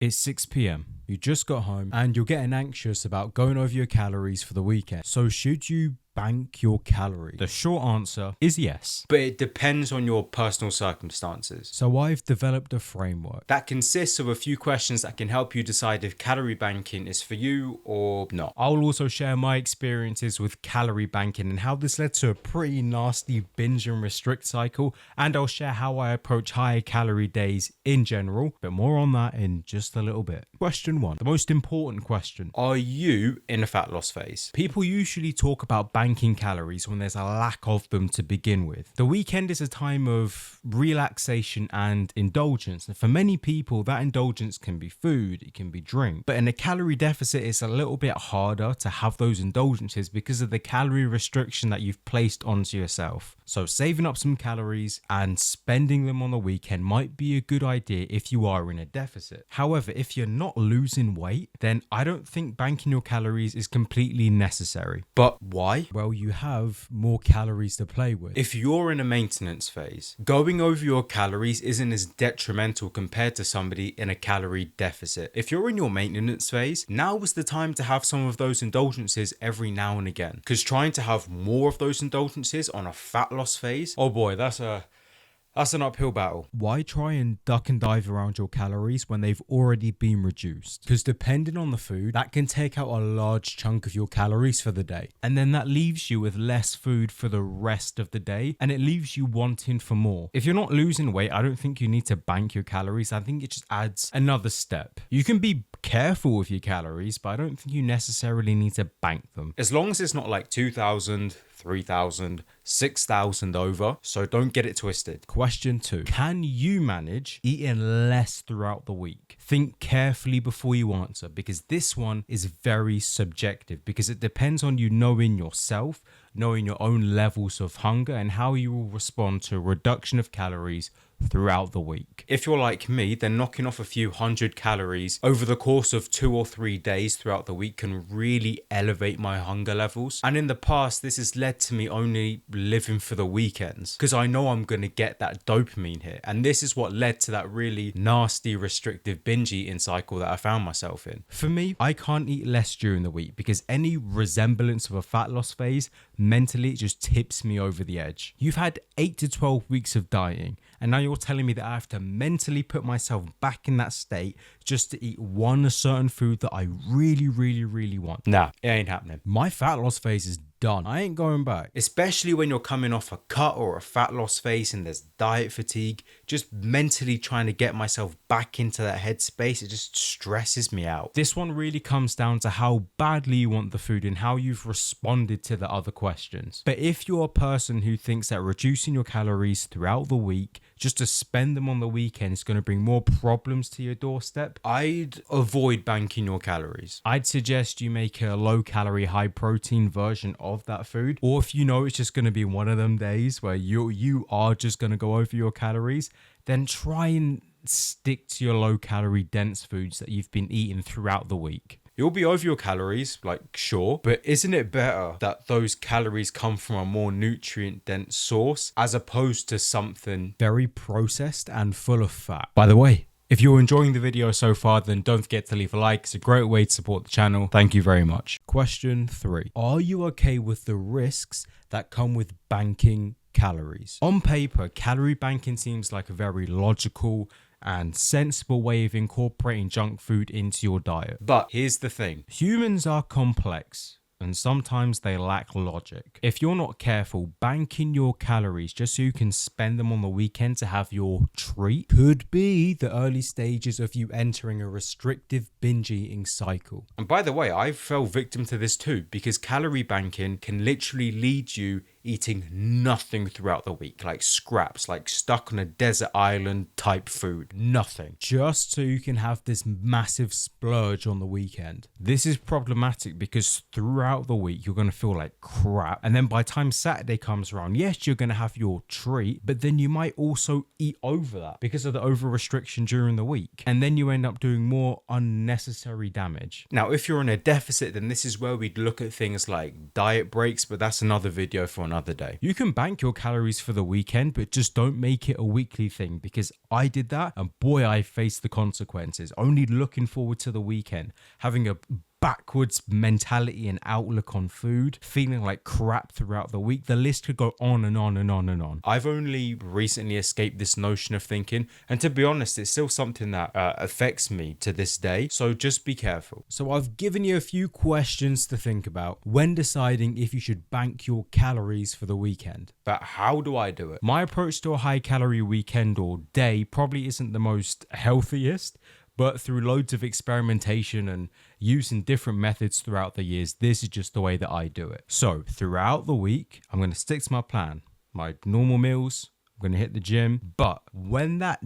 It's 6 p.m. You just got home and you're getting anxious about going over your calories for the weekend. So should you bank your calories? The short answer is yes. But it depends on your personal circumstances. So I've developed a framework that consists of a few questions that can help you decide if calorie banking is for you or not. I'll also share my experiences with calorie banking and how this led to a pretty nasty binge and restrict cycle, and I'll share how I approach higher calorie days in general, but more on that in just a little bit. Question 1, the most important question. Are you in a fat loss phase? People usually talk about banking calories when there's a lack of them to begin with. The weekend is a time of relaxation and indulgence, and for many people that indulgence can be food, it can be drink, but in a calorie deficit it's a little bit harder to have those indulgences because of the calorie restriction that you've placed onto yourself. So saving up some calories and spending them on the weekend might be a good idea if you are in a deficit. However, if you're not losing weight, then I don't think banking your calories is completely necessary. But why? Well, you have more calories to play with. If you're in a maintenance phase, going over your calories isn't as detrimental compared to somebody in a calorie deficit. If you're in your maintenance phase, now is the time to have some of those indulgences every now and again. Because trying to have more of those indulgences on a fat loss phase, oh boy, that's an uphill battle. Why try and duck and dive around your calories when they've already been reduced? Because depending on the food, that can take out a large chunk of your calories for the day. And then that leaves you with less food for the rest of the day, and it leaves you wanting for more. If you're not losing weight, I don't think you need to bank your calories. I think it just adds another step. You can be careful with your calories, but I don't think you necessarily need to bank them. As long as it's not like 2,000, 3,000, 6,000 over, so don't get it twisted. Question 2. Can you manage eating less throughout the week? Think carefully before you answer, because this one is very subjective, because it depends on you knowing yourself, knowing your own levels of hunger, and how you will respond to a reduction of calories throughout the week. If you're like me, then knocking off a few hundred calories over the course of 2 or 3 days throughout the week can really elevate my hunger levels. And in the past, this has led to me only living for the weekends because I know I'm going to get that dopamine hit. And this is what led to that really nasty restrictive binge eating cycle that I found myself in. For me, I can't eat less during the week because any resemblance of a fat loss phase mentally just tips me over the edge. You've had 8 to 12 weeks of dieting, and now you're telling me that I have to mentally put myself back in that state just to eat one certain food that I really want. Nah, it ain't happening. My fat loss phase is done. I ain't going back. Especially when you're coming off a cut or a fat loss phase and there's diet fatigue. Just mentally trying to get myself back into that headspace, it just stresses me out. This one really comes down to how badly you want the food and how you've responded to the other questions. But if you're a person who thinks that reducing your calories throughout the week just to spend them on the weekend is going to bring more problems to your doorstep, I'd avoid banking your calories. I'd suggest you make a low calorie, high protein version of that food. Or if you know it's just going to be one of them days where you are just going to go over your calories, then try and stick to your low calorie dense foods that you've been eating throughout the week. You'll be over your calories, like, sure, but isn't it better that those calories come from a more nutrient-dense source as opposed to something very processed and full of fat? By the way, if you're enjoying the video so far, then don't forget to leave a like. It's a great way to support the channel. Thank you very much. Question 3. Are you okay with the risks that come with banking calories? On paper, calorie banking seems like a very logical and sensible way of incorporating junk food into your diet. But here's the thing. Humans are complex, and sometimes they lack logic. If you're not careful, banking your calories just so you can spend them on the weekend to have your treat could be the early stages of you entering a restrictive binge eating cycle. And by the way, I fell victim to this too, because calorie banking can literally lead you eating nothing throughout the week, like scraps, like stuck on a desert island type food. Nothing. Just so you can have this massive splurge on the weekend. This is problematic because throughout the week you're going to feel like crap, and then by the time Saturday comes around, yes, you're going to have your treat, but then you might also eat over that because of the over restriction during the week, and then you end up doing more unnecessary damage. Now, if you're in a deficit, then this is where we'd look at things like diet breaks, but that's another video for another day. You can bank your calories for the weekend, but just don't make it a weekly thing, because I did that and boy, I faced the consequences. Only looking forward to the weekend, having a backwards mentality and outlook on food, feeling like crap throughout the week. The list could go on and on and on and on. I've only recently escaped this notion of thinking, and to be honest, it's still something that affects me to this day, so just be careful. So I've given you a few questions to think about when deciding if you should bank your calories for the weekend. But how do I do it? My approach to a high calorie weekend or day probably isn't the most healthiest, but through loads of experimentation and using different methods throughout the years, this is just the way that I do it. So throughout the week, I'm going to stick to my plan. My normal meals, I'm going to hit the gym. But when that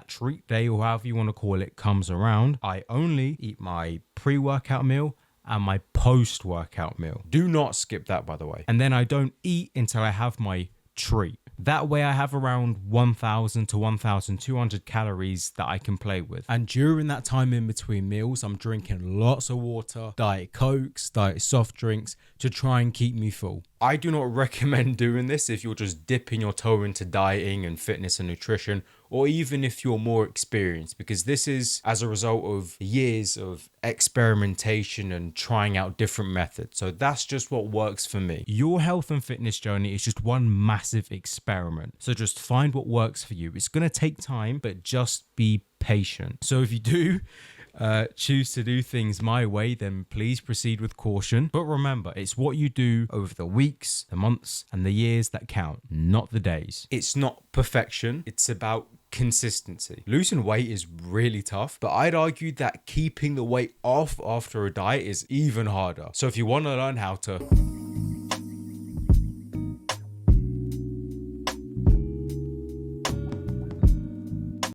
treat day, or however you want to call it, comes around, I only eat my pre-workout meal and my post-workout meal. Do not skip that, by the way. And then I don't eat until I have my treat. That way I have around 1,000 to 1,200 calories that I can play with. And during that time in between meals, I'm drinking lots of water, Diet Cokes, Diet soft drinks to try and keep me full. I do not recommend doing this if you're just dipping your toe into dieting and fitness and nutrition, or even if you're more experienced, because this is as a result of years of experimentation and trying out different methods. So that's just what works for me. Your health and fitness journey is just one massive experiment. So just find what works for you. It's going to take time, but just be patient. So if you do choose to do things my way, then please proceed with caution. But remember, it's what you do over the weeks, the months, and the years that count, not the days. It's not perfection, it's about consistency. Losing weight is really tough, but I'd argue that keeping the weight off after a diet is even harder. So if you want to learn how to